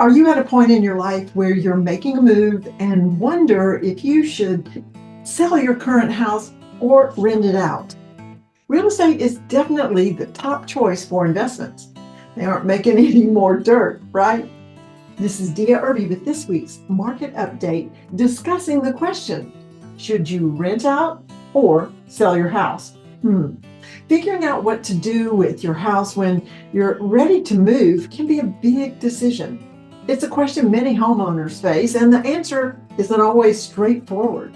Are you at a point in your life where you're making a move and wonder if you should sell your current house or rent it out? Real estate is definitely the top choice for investments. They aren't making any more dirt, right? This is Dia Irby with this week's market update discussing the question, should you rent out or sell your house? Figuring out what to do with your house when you're ready to move can be a big decision. It's a question many homeowners face, and the answer isn't always straightforward.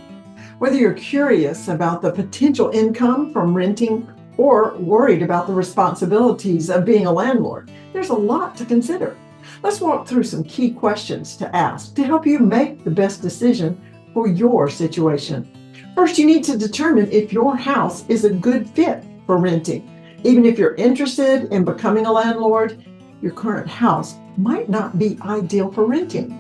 Whether you're curious about the potential income from renting or worried about the responsibilities of being a landlord, there's a lot to consider. Let's walk through some key questions to ask to help you make the best decision for your situation. First, you need to determine if your house is a good fit for renting. Even if you're interested in becoming a landlord, your current house might not be ideal for renting.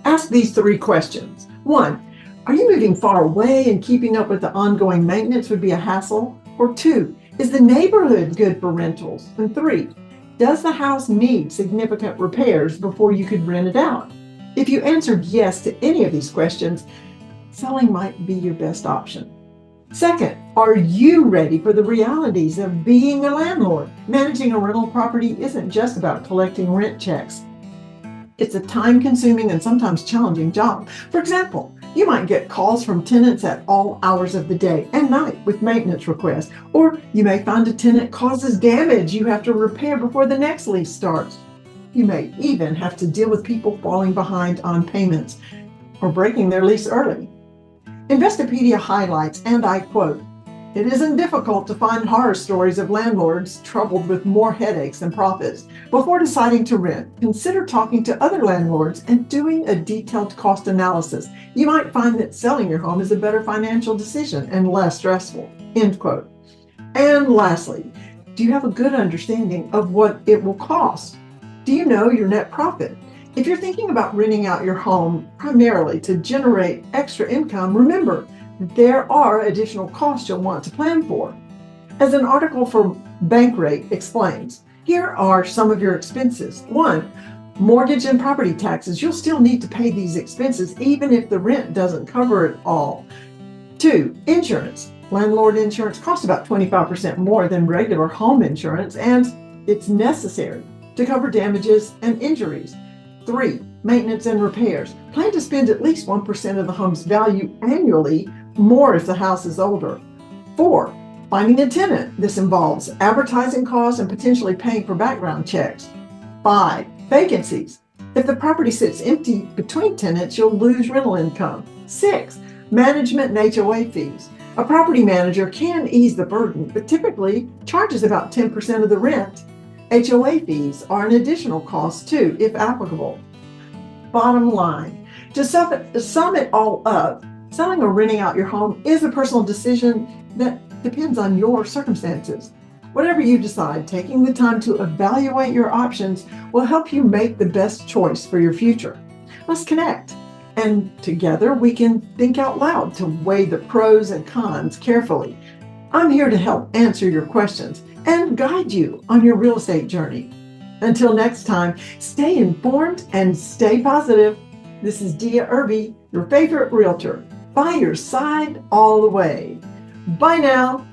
Ask these 3 questions. 1, are you moving far away and keeping up with the ongoing maintenance would be a hassle? Or 2, is the neighborhood good for rentals? And 3, does the house need significant repairs before you could rent it out? If you answered yes to any of these questions, selling might be your best option. Second, are you ready for the realities of being a landlord? Managing a rental property isn't just about collecting rent checks. It's a time-consuming and sometimes challenging job. For example, you might get calls from tenants at all hours of the day and night with maintenance requests, or you may find a tenant causes damage you have to repair before the next lease starts. You may even have to deal with people falling behind on payments or breaking their lease early. Investopedia highlights, and I quote, "It isn't difficult to find horror stories of landlords troubled with more headaches than profits. Before deciding to rent, consider talking to other landlords and doing a detailed cost analysis. You might find that selling your home is a better financial decision and less stressful." End quote. And lastly, do you have a good understanding of what it will cost? Do you know your net profit? If you're thinking about renting out your home primarily to generate extra income, remember that there are additional costs you'll want to plan for. As an article from Bankrate explains, here are some of your expenses. 1, mortgage and property taxes. You'll still need to pay these expenses even if the rent doesn't cover it all. 2, insurance. Landlord insurance costs about 25% more than regular home insurance, and it's necessary to cover damages and injuries. 3, maintenance and repairs. Plan to spend at least 1% of the home's value annually, more if the house is older. 4, finding a tenant. This involves advertising costs and potentially paying for background checks. 5, vacancies. If the property sits empty between tenants, you'll lose rental income. 6, management and HOA fees. A property manager can ease the burden, but typically charges about 10% of the rent. HOA fees are an additional cost too, if applicable. Bottom line, to sum it all up, selling or renting out your home is a personal decision that depends on your circumstances. Whatever you decide, taking the time to evaluate your options will help you make the best choice for your future. Let's connect, and together we can think out loud to weigh the pros and cons carefully. I'm here to help answer your questions and guide you on your real estate journey. Until next time, stay informed and stay positive. This is Dia Irby, your favorite realtor, by your side all the way. Bye now.